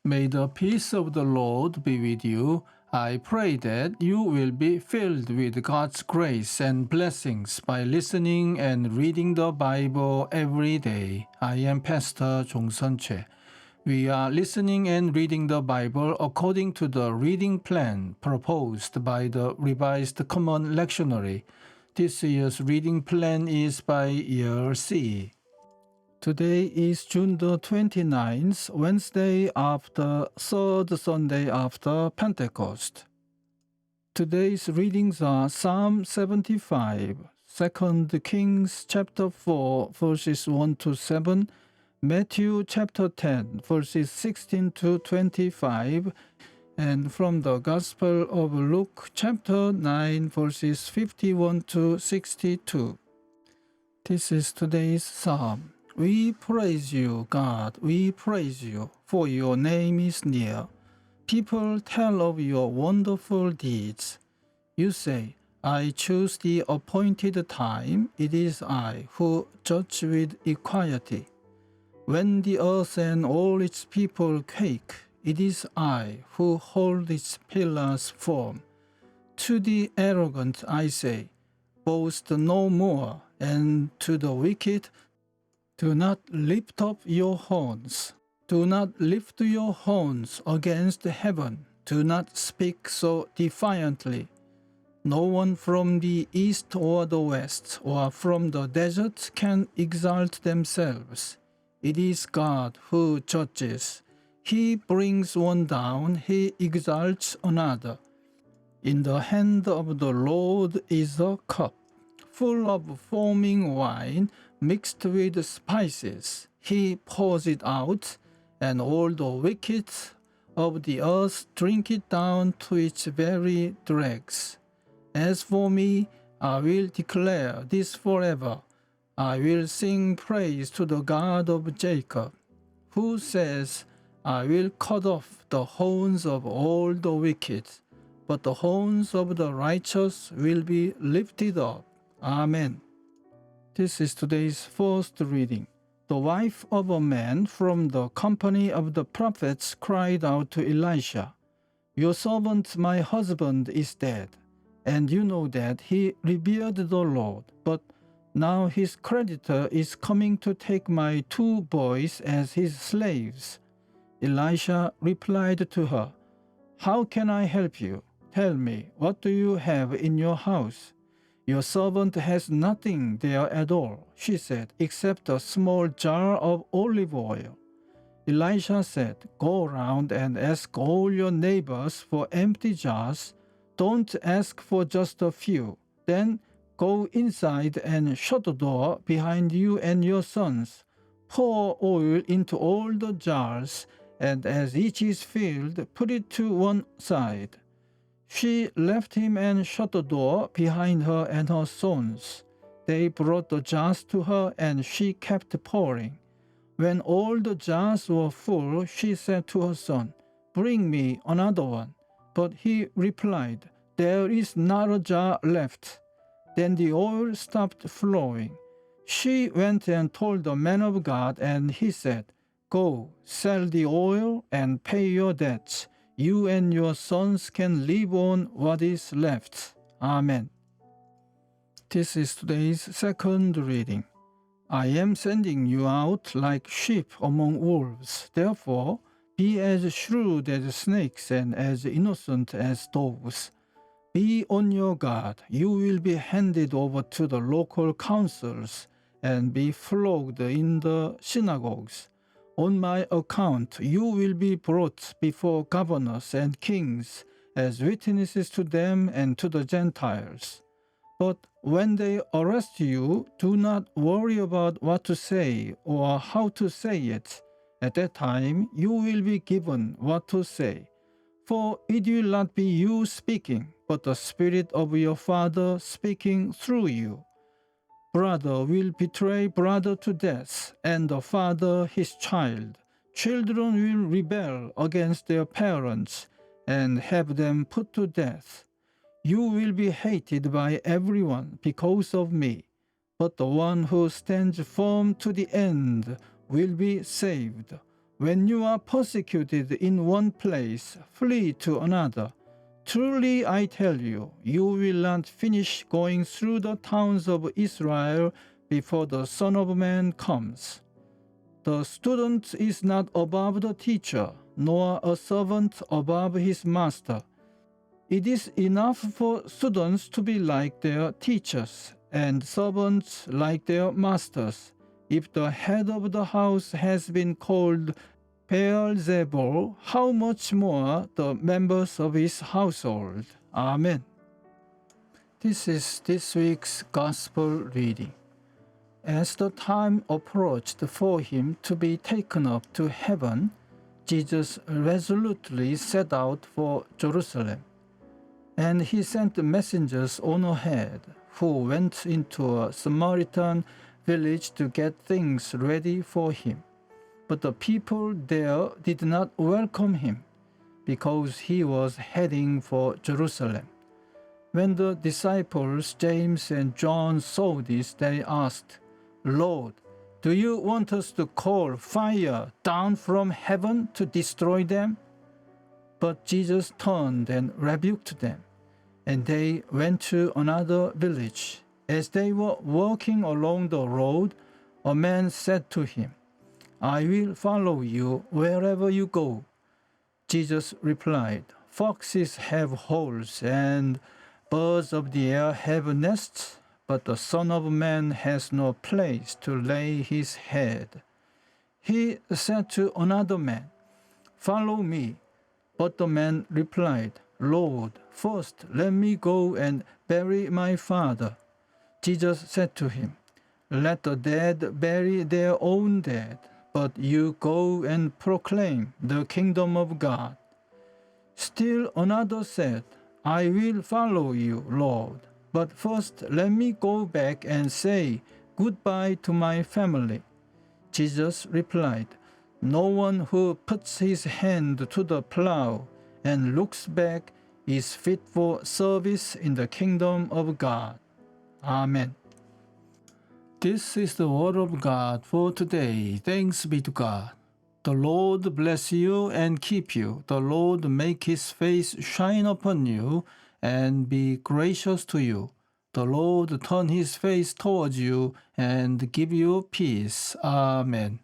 May the peace of the Lord be with you. I pray that you will be filled with God's grace and blessings by listening and reading the Bible every day. I am Pastor 종선채. We are listening and reading the Bible according to the reading plan proposed by the Revised Common Lectionary. This year's reading plan is by year C. Today is June the 29th, Wednesday after third Sunday after Pentecost. Today's readings are Psalm 75, 2 Kings chapter 4, verses 1 to 7, Matthew chapter 10, verses 16 to 25, and from the Gospel of Luke chapter 9, verses 51 to 62. This is today's psalm. We praise you, God, we praise you, for your name is near. People tell of your wonderful deeds. You say, I choose the appointed time, it is I who judge with equity. When the earth and all its people quake, it is I who hold its pillars firm. To the arrogant I say, boast no more, and to the wicked, do not lift up your horns. Do not lift your horns against heaven. Do not speak so defiantly. No one from the east or the west or from the desert can exalt themselves. It is God who judges. He brings one down, he exalts another. In the hand of the Lord is a cup, full of foaming wine, mixed with spices. He pours it out, and all the wicked of the earth drink it down to its very dregs. As for me, I will declare this forever. I will sing praise to the God of Jacob, who says, I will cut off the horns of all the wicked, but the horns of the righteous will be lifted up. Amen. This is today's first reading. The wife of a man from the company of the prophets cried out to Elisha, Your servant, my husband, is dead, and you know that he revered the Lord, but now his creditor is coming to take my 2 boys as his slaves. Elisha replied to her, How can I help you? Tell me, what do you have in your house? Your servant has nothing there at all, she said, except a small jar of olive oil. Elisha said, Go around and ask all your neighbors for empty jars. Don't ask for just a few. Then go inside and shut the door behind you and your sons. Pour oil into all the jars, and as each is filled, put it to one side. She left him and shut the door behind her and her sons. They brought the jars to her, and she kept pouring. When all the jars were full, she said to her son, Bring me another one. But he replied, There is not a jar left. Then the oil stopped flowing. She went and told the man of God, and he said, Go, sell the oil and pay your debts. You and your sons can live on what is left. Amen. This is today's second reading. I am sending you out like sheep among wolves. Therefore, be as shrewd as snakes and as innocent as doves. Be on your guard. You will be handed over to the local councils and be flogged in the synagogues. On my account, you will be brought before governors and kings as witnesses to them and to the Gentiles. But when they arrest you, do not worry about what to say or how to say it. At that time, you will be given what to say. For it will not be you speaking, but the Spirit of your Father speaking through you. Brother will betray brother to death, and the father his child. Children will rebel against their parents and have them put to death. You will be hated by everyone because of me, but the one who stands firm to the end will be saved. When you are persecuted in one place, flee to another. Truly I tell you, you will not finish going through the towns of Israel before the Son of Man comes. The student is not above the teacher, nor a servant above his master. It is enough for students to be like their teachers, and servants like their masters. If the head of the house has been called Beelzebul, how much more the members of his household? Amen. This is this week's Gospel reading. As the time approached for him to be taken up to heaven, Jesus resolutely set out for Jerusalem. And he sent messengers on ahead, who went into a Samaritan village to get things ready for him. But the people there did not welcome him, because he was heading for Jerusalem. When the disciples James and John saw this, they asked, "Lord, do you want us to call fire down from heaven to destroy them?" But Jesus turned and rebuked them, and they went to another village. As they were walking along the road, a man said to him, "I will follow you wherever you go." Jesus replied, "Foxes have holes and birds of the air have nests, but the Son of Man has no place to lay his head." He said to another man, "Follow me." But the man replied, "Lord, first let me go and bury my father." Jesus said to him, "Let the dead bury their own dead, but you go and proclaim the kingdom of God." Still another said, "I will follow you, Lord, but first let me go back and say goodbye to my family." Jesus replied, "No one who puts his hand to the plow and looks back is fit for service in the kingdom of God." Amen. This is the word of God for today. Thanks be to God. The Lord bless you and keep you. The Lord make his face shine upon you and be gracious to you. The Lord turn his face towards you and give you peace. Amen.